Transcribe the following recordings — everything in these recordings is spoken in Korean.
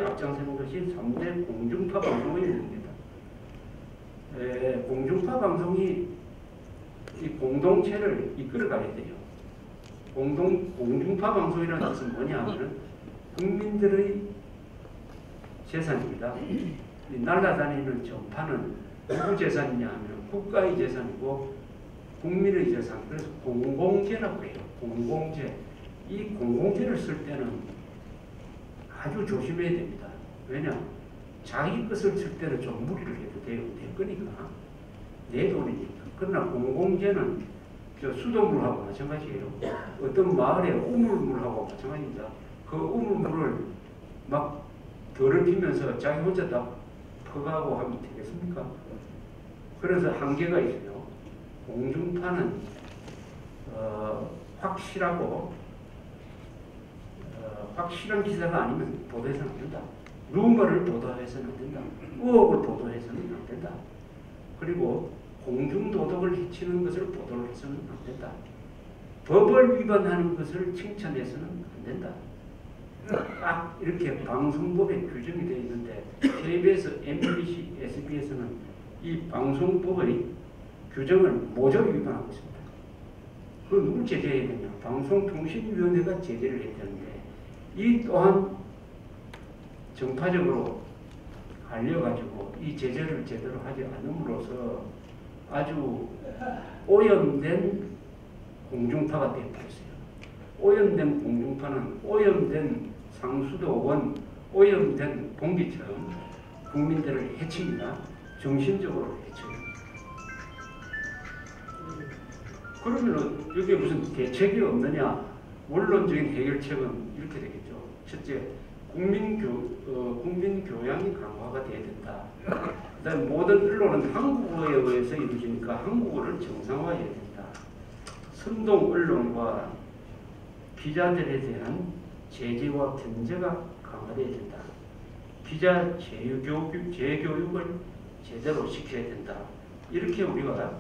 앞장서는 것이 3대 공중파 방송의 일입니다. 공중파 방송이 이 공동체를 이끌어가야 돼요. 공중파 방송이라는 것은 뭐냐 하면 국민들의 재산입니다. 이 날아다니는 전파는 누구 재산이냐 하면 국가의 재산이고 국민의 재산, 그래서 공공재라고 해요. 공공재. 이 공공재를 쓸 때는 아주 조심해야 됩니다. 왜냐? 자기 것을 쓸 때는 좀 무리를 해도 돼요. 내 거니까. 내 돈이니까. 그러나 공공재는 저 수돗물하고 마찬가지예요. 어떤 마을에 우물물하고 마찬가지입니다. 그 우물물을 막 더럽히면서 자기 혼자 다 퍼가고 하면 되겠습니까? 그래서 한계가 있어요. 공중파는 확실한 기사가 아니면 보도해서는 안 된다. 루머를 보도해서는 안 된다. 의혹을 보도해서는 안 된다. 그리고 공중도덕을 해치는 것을 보도를 해서는 안 된다. 법을 위반하는 것을 칭찬해서는 안 된다. 딱 이렇게 방송법에 규정이 되어 있는데 KBS, MBC, SBS는 이 방송법의 규정을 모조리 위반하고 있습니다. 그걸 누굴 제재해야 되냐? 방송통신위원회가 제재를 해야 되는데 이 또한 정파적으로 알려가지고 이 제재를 제대로 하지 않음으로써 아주 오염된 공중파가 되어버렸어요. 오염된 공중파는 오염된 상수도원, 오염된 공기처럼 국민들을 해칩니다. 정신적으로 해쳐요. 그러면 여기에 무슨 대책이 없느냐? 원론적인 해결책은 이렇게 되겠죠. 첫째, 국민 교양이 강화가 돼야 된다. 그다음에 모든 언론은 한국어에 의해서 이루어지니까 한국어를 정상화해야 된다. 선동 언론과 기자들에 대한 제재와 견제가 강화돼야 된다. 기자 재교육을 제대로 시켜야 된다. 이렇게 우리가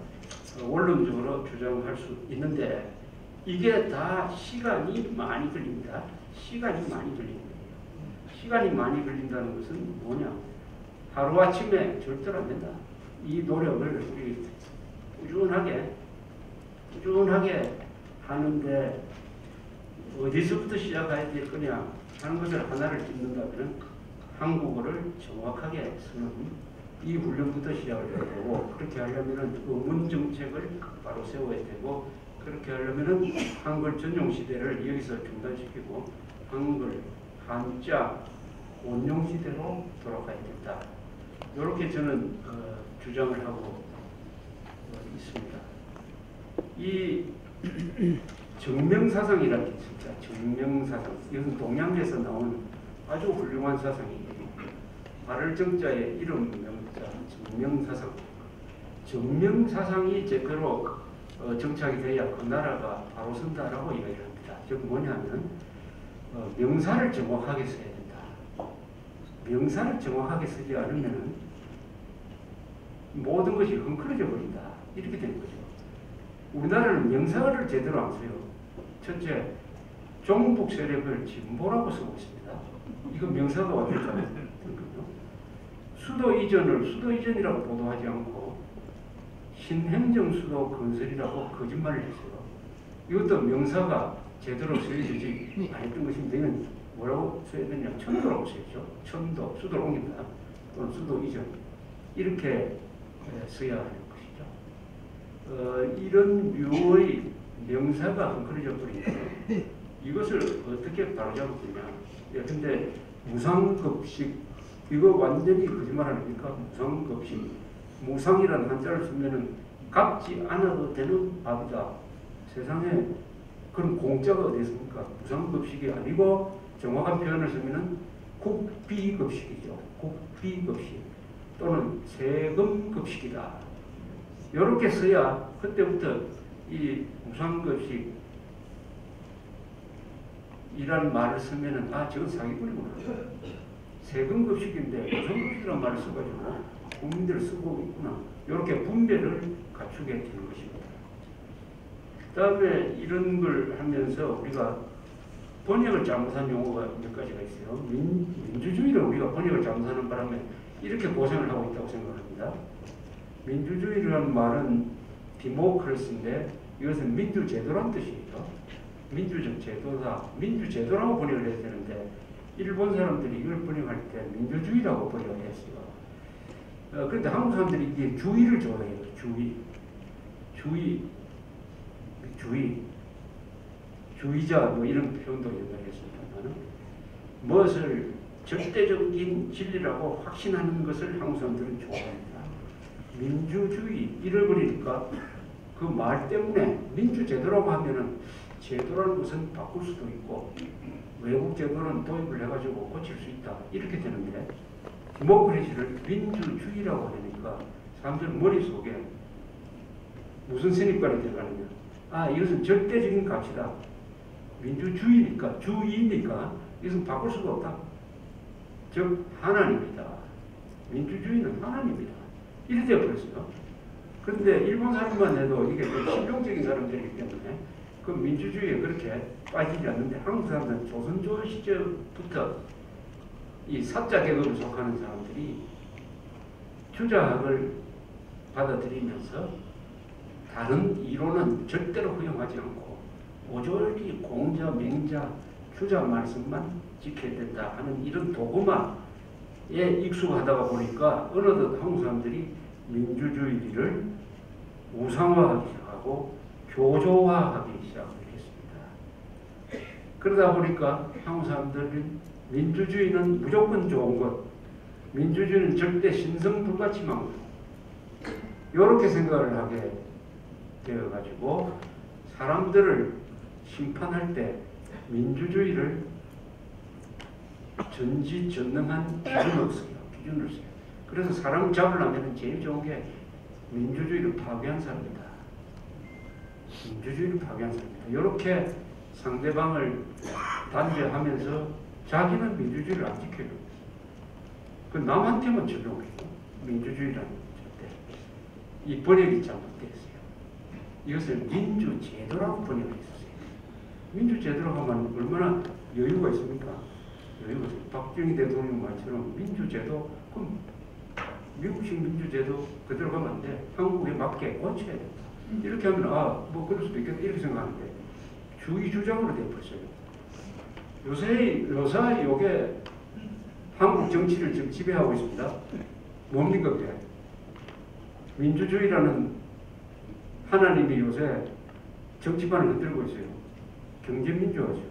원론적으로 주장할 수 있는데 이게 다 시간이 많이 걸립니다. 시간이 많이 걸리는 거예요. 시간이 많이 걸린다는 것은 뭐냐? 하루아침에 절대로 안 된다. 이 노력을 우리 꾸준하게 하는데 어디서부터 시작해야 될 거냐 하는 것을 하나를 짚는다면 한국어를 정확하게 쓰는 이 훈련부터 시작을 해야 되고, 그렇게 하려면 어문 정책을 바로 세워야 되고, 그렇게 하려면 한글 전용 시대를 여기서 중단시키고 한글, 한자, 원용 시대로 돌아가야 된다. 이렇게 저는 주장을 하고 있습니다. 이 정명사상이라는 게 있습니다. 정명사상. 이것은 동양에서 나온 아주 훌륭한 사상이에요. 발을 정자에 이름 명자 정명사상. 정명사상이 제대로 정착이 돼야 그 나라가 바로 선다라고 이야기를 합니다. 즉 뭐냐면 명사를 정확하게 써야 된다. 명사를 정확하게 쓰지 않으면 모든 것이 헝클어져 버린다. 이렇게 되는 거죠. 우리나라는 명사를 제대로 안 써요. 첫째, 종북 세력을 진보라고 쓰고 있습니다. 이거 명사가 완전히 잘못된 거죠. 수도 이전이라고 보도하지 않고 신행정 수도 건설이라고 거짓말을 했어요. 이것도 명사가 제대로 쓰여지지 않았던 것인데 이건 뭐라고 써야 되냐? 천도라고 써야죠. 천도, 수도를 옮긴다. 또는 수도 이전. 이렇게 써야 하는 것이죠. 이런 류의 명사가 헝클어져 버리니까 이것을 어떻게 바로잡을 거냐. 근데 무상급식, 이거 완전히 거짓말 아닙니까? 무상급식. 무상이라는 한자를 쓰면은 갚지 않아도 되는 밥이다. 세상에 그런 공짜가 어디 있습니까? 무상급식이 아니고 정확한 표현을 쓰면은 국비급식이죠. 국비급식 또는 세금급식이다. 이렇게 써야 그때부터 이 무상급식 이라는 말을 쓰면은 저건 사기꾼이구나. 세금급식인데 무상급식이라는 말을 써가지고 국민들을 쓰고 있구나. 이렇게 분배를 갖추게 되는 것입니다. 그 다음에 이런 걸 하면서 우리가 번역을 잘못한 용어가 몇 가지가 있어요. 민주주의를 우리가 우리가 번역을 잘못하는 바람에 이렇게 고생을 하고 있다고 생각합니다. 민주주의라는 말은 디모크라시인데 이것은 민주제도란 뜻이에요. 민주적 제도다. 민주제도라고 번역을 해야 되는데 일본 사람들이 이걸 번역할 때 민주주의라고 번역을 했어요. 그런데 한국 사람들이 이게 주의를 좋아해요. 주의자 뭐 이런 표현도 연결했습니다만 무엇을 절대적인 진리라고 확신하는 것을 한국 사람들은 좋아합니다. 민주주의 잃어버리니까 그 말 때문에 민주제도라고 하면은 제도라는 것은 바꿀 수도 있고 외국 제도는 도입을 해가지고 고칠 수 있다 이렇게 되는데 디모크라시를 민주주의라고 하니까 사람들 머릿속에 무슨 선입관이 들어가느냐. 아, 이것은 절대적인 가치다. 민주주의니까, 주의니까 이것은 바꿀 수가 없다. 즉 하나님이다. 민주주의는 하나님이다. 이렇게 되어버렸어요. 그런데 일본 사람만 해도 이게 좀 실용적인 사람들이기 때문에 그 민주주의에 그렇게 빠지지 않는데 한국 사람들은 조선조 시절부터 이 사자 계급에 속하는 사람들이 주자학을 받아들이면서 다른 이론은 절대로 허용하지 않고 오직이 공자, 맹자, 주자 말씀만 지켜야 된다 하는 이런 도구마에 익숙하다가 보니까 어느덧 한국 사람들이 민주주의를 우상화하기 시작하고 교조화하기 시작했습니다. 그러다 보니까 한국 사람들은 민주주의는 무조건 좋은 것, 민주주의는 절대 신성불가침한 것, 이렇게 생각을 하게 되어가지고 사람들을 심판할 때 민주주의를 전지전능한 기준을 써요. 그래서 사람 잡으려면 제일 좋은 게 민주주의를 파괴한 사람이다. 민주주의를 파괴한 사람이다. 이렇게 상대방을 단죄하면서 자기는 민주주의를 안 지켜요. 그 남한테만 적용해요. 민주주의라는 절대. 이 번역이 잘못됐어요. 이것을 민주제도라고 번역을 했었어요. 민주제도라고 하면 얼마나 여유가 있습니까? 여유가 있어요. 박정희 대통령 말처럼 민주제도, 그럼 미국식 민주제도 그대로 가면 안 돼. 한국에 맞게 고쳐야 된다. 이렇게 하면 뭐 그럴 수도 있겠다 이렇게 생각하는데 주의 주장으로 되어버렸어요. 요새 요게 한국 정치를 지금 지배하고 있습니다. 뭡니까 그게? 민주주의라는 하나님이 요새 정치판을 흔들고 있어요. 경제민주화죠.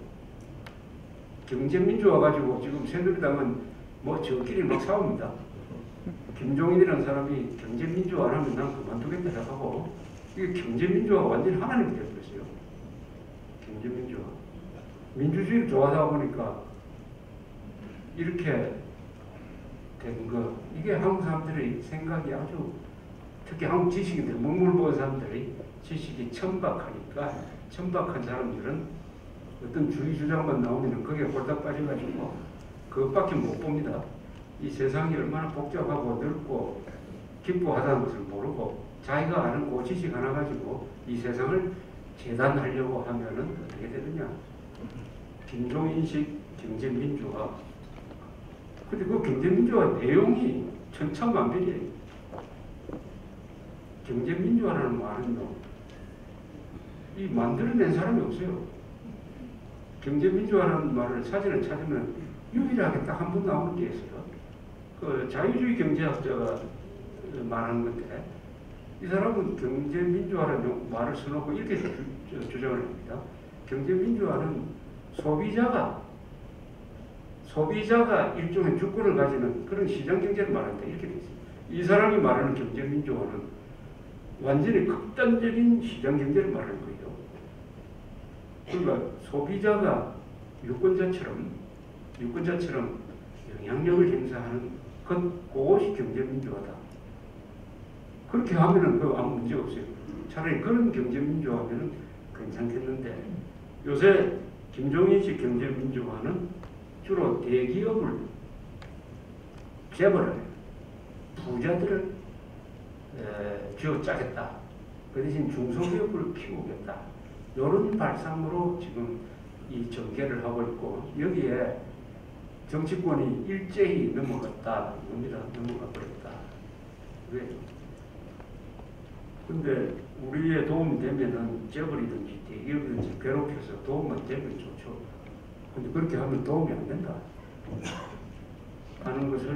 경제민주화 가지고 지금 새누리당은 뭐 저끼리 막 싸웁니다. 김종인이라는 사람이 경제민주화 안 하면 난 그만두겠다 하고 이게 경제민주화가 완전히 하나님이 되어버렸어요. 경제민주화. 민주주의를 좋아하다 보니까 이렇게 된 거. 이게 한국 사람들의 생각이 아주 특히 한국 지식인들, 문물보는 사람들이 지식이 천박하니까 천박한 사람들은 어떤 주의 주장만 나오면 거기에 홀딱 빠져가지고 그것밖에 못 봅니다. 이 세상이 얼마나 복잡하고 넓고 깊고하다는 것을 모르고 자기가 아는 그 지식 하나 가지고 이 세상을 재단하려고 하면은 어떻게 되느냐. 김종인식 경제민주화. 근데 그 경제민주화 내용이 천차만별이에요. 경제민주화라는 말은요, 이 만들어낸 사람이 없어요. 경제민주화라는 말을 사전에 찾으면 유일하게 딱 한 번 나오는 게 있어요. 그 자유주의 경제학자가 말하는 건데, 이 사람은 경제민주화라는 말을 써놓고 이렇게 주장을 합니다. 경제민주화는 소비자가 일종의 주권을 가지는 그런 시장경제를 말한다. 이렇게 돼 있어요. 이 사람이 말하는 경제민주화는 완전히 극단적인 시장경제를 말하는 거예요. 그러니까 소비자가 유권자처럼 영향력을 행사하는 그것이 경제민주화다. 그렇게 하면은 아무 문제 없어요. 차라리 그런 경제민주화하면은 괜찮겠는데 요새 김종인식 경제민주화는 주로 대기업을 재벌을 부자들을 쥐어짜겠다. 그 대신 중소기업을 키우겠다. 이런 발상으로 지금 이 전개를 하고 있고 여기에 정치권이 일제히 넘어갔다. 뭡니다. 넘어가 버렸다. 왜? 근데 우리의 도움이 되면은 재벌이든지 대기업이든지 괴롭혀서 도움만 되면 좋죠. 근데 그렇게 하면 도움이 안 된다 하는 것을